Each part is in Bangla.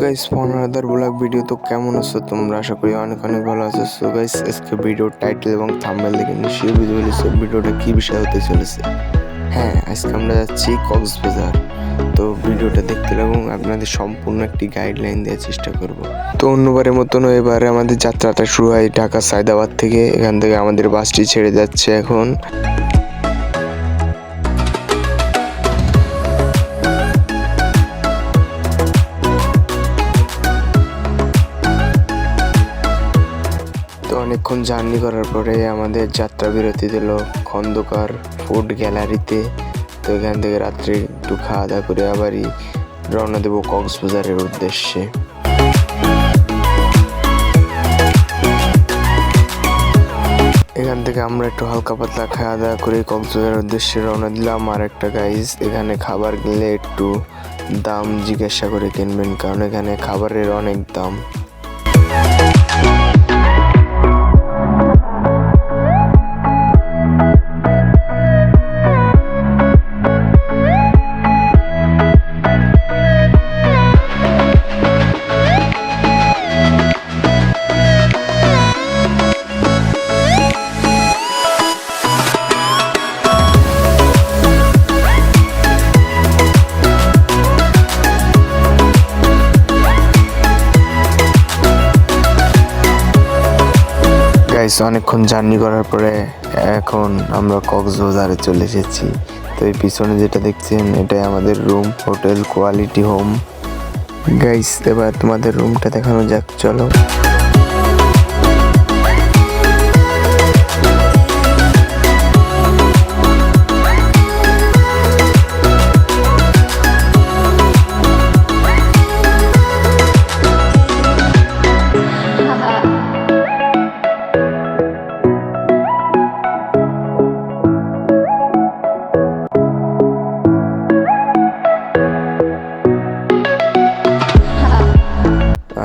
Guys for other blog video. তো কেমন আছো তোমরা? আশা করি অনেক অনেক ভালো আছো। সো গাইস আজকে ভিডিও টাইটেল এবং থাম্বনেল দেখে নিশ্চয়ই বুঝে ফেলেছো ভিডিওটা কি বিষয় হতে চলেছে। হ্যাঁ, আজকে আমরা যাচ্ছি কক্সবাজার। তো ভিডিওটা দেখতে লাগুন, আপনাদের সম্পূর্ণ একটি গাইডলাইন দেওয়ার চেষ্টা করব। তো অন্যবারের মতন এবারে আমাদের যাত্রাটা শুরু হয় ঢাকা সায়দাবাদ থেকে। এখান থেকে আমাদের বাসটি ছেড়ে যাচ্ছে এখন। অনেকক্ষণ জার্নি করার পরে আমাদের যাত্রা বিরতি দিল খন্দকার ফুড গ্যালারিতে। তো এখান থেকে রাত্রে একটু খাওয়া দাওয়া করে আবারই রওনা দেবো কক্সবাজারের উদ্দেশ্যে। এখান থেকে আমরা একটু হালকা পাতলা খাওয়া দাওয়া করে কক্সবাজারের উদ্দেশ্যে রওনা দিলাম। আর একটা গাইজ, এখানে খাবার কিনলে একটু দাম জিজ্ঞাসা করে কিনবেন, কারণ এখানে খাবারের অনেক দাম। অনেকক্ষণ জার্নি করার পরে এখন আমরা কক্সবাজারে চলে এসেছি। তো এই পিছনে যেটা দেখছেন এটাই আমাদের room, hotel quality home. Guys এবার তোমাদের রুমটা দেখানো যাক, চলো।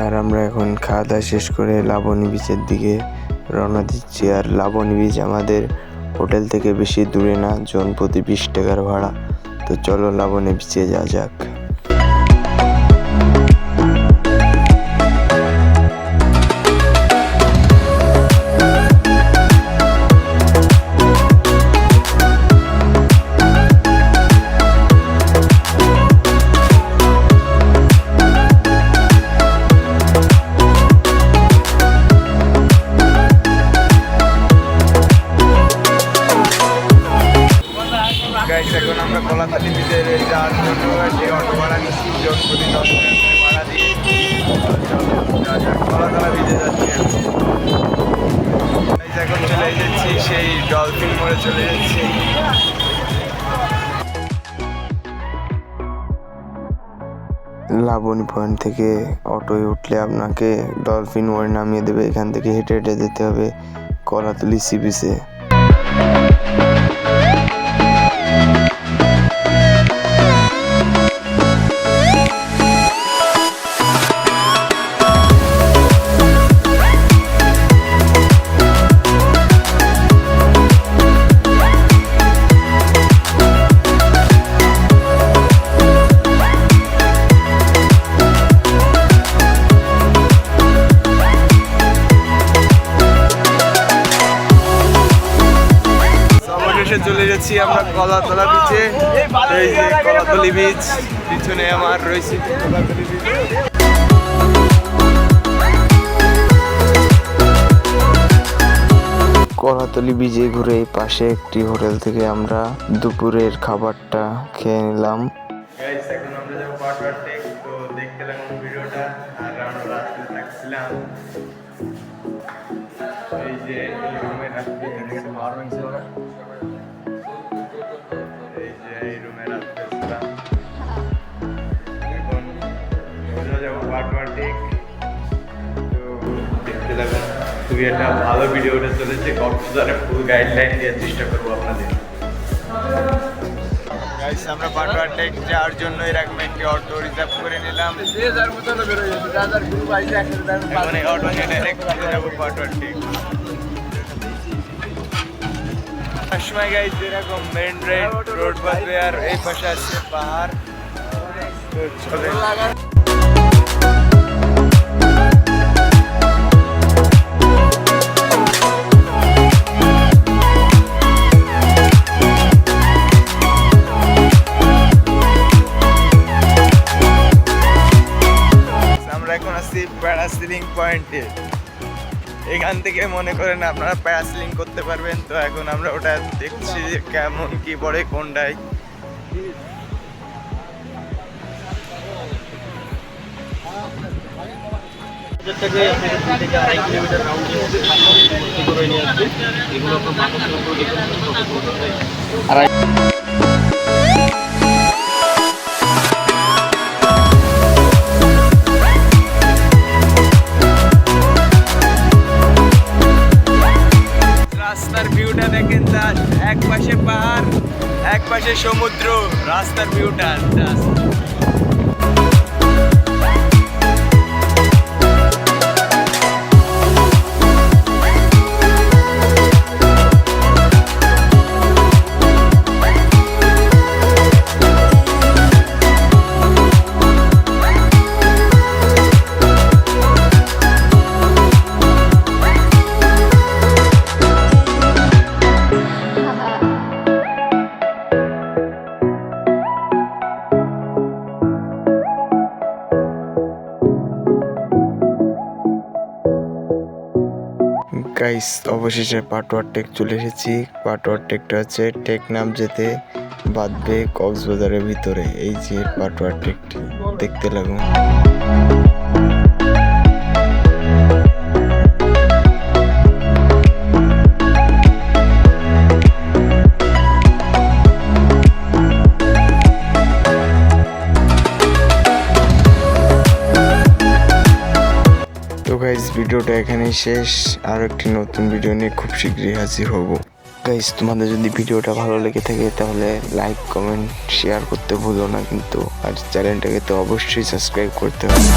আর আমরা এখন খাওয়া দাওয়া শেষ করে লাবণী বিচের দিকে রওনা দিচ্ছি। আর লাবণী বিচ আমাদের হোটেল থেকে বেশি দূরে না, জন প্রতি 20 টাকার ভাড়া। তো চলো লাবণী বিচে যাওয়া যাক। এখন আমরা কলাতলি বিচে যাওয়ার জন্য একটি অটো ভাড়া নিচ্ছি, জন প্রতি 10 টাকা করে ভাড়া দিয়ে কলাতলা বিচে যাচ্ছি। এখন চলে এসেছি সেই ডলফিন মোড়ে চলে যাচ্ছি। লাবণী পয়েন্ট থেকে অটোয় উঠলে আপনাকে ডলফিন মোড়ে নামিয়ে দেবে। এখান থেকে হেঁটে হেঁটে যেতে হবে কলাতলি সি বিচে। চলে যাচ্ছি আমরা কলাতলা বিচে। এই যে কলাতলি বিচ, পিছনে আমার রয়েছে কলাতলি বিচ। কলাতলি বিচে ঘুরে পাশে একটি হোটেল থেকে আমরা দুপুরের খাবারটা খেয়ে নিলাম। এখন আমরা যাবো ওয়াটার টেক। তো দেখতে লাগলাম ভিডিওটা, আর আমরা রাত্রে থাকছিলাম এই যে রুমে রাত্রে খুবই একটা ভালো ভিডিওটা চলেছে। কক্সবাজারের ফুল গাইডলাইন দেওয়ার চেষ্টা করবো আপনাদের। আমরা পাটোয়ার টেক যাওয়ার জন্য এরকম একটি অটো রিজার্ভ করে নিলাম। এখন এই অটো নিয়ে ডাইরেক্ট যাবো পাটোয়ার টেক। সময় গাইস এরকম মেন রোড পাবে, আর এই পাশে আছে পাহাড়। তো চলে পয়েন্টে। এখান থেকে মনে করেন আপনারা প্যারাসেলিং করতে পারবেন। তো এখন আমরা ওটা দেখছি যে কেমন কি পড়ে কোনটায়। রাস্তার ভিউটা দেখেন, জাস্ট এক পাশে পাহাড়, এক পাশে সমুদ্র, রাস্তার ভিউটা জাস্ট। গাইস অবশেষে পাটোয়ার টেক চলে এসেছি। পাটোয়ার টেকটা হচ্ছে টেকনাফ যেতে বাঁধবে কক্সবাজারের ভিতরে। এই যে পাটোয়ার টেকটি দেখতে লাগুন। তো গাইস ভিডিওটা এখানেই শেষ। আর একটি নতুন ভিডিও নিয়ে খুব শীঘ্রই হাজির হব। গাইস তোমাদের যদি ভিডিওটা ভালো লেগে থাকে তাহলে লাইক কমেন্ট শেয়ার করতে ভুলো না কিন্তু। আর চ্যানেলটাকে তো অবশ্যই সাবস্ক্রাইব করতে হবে।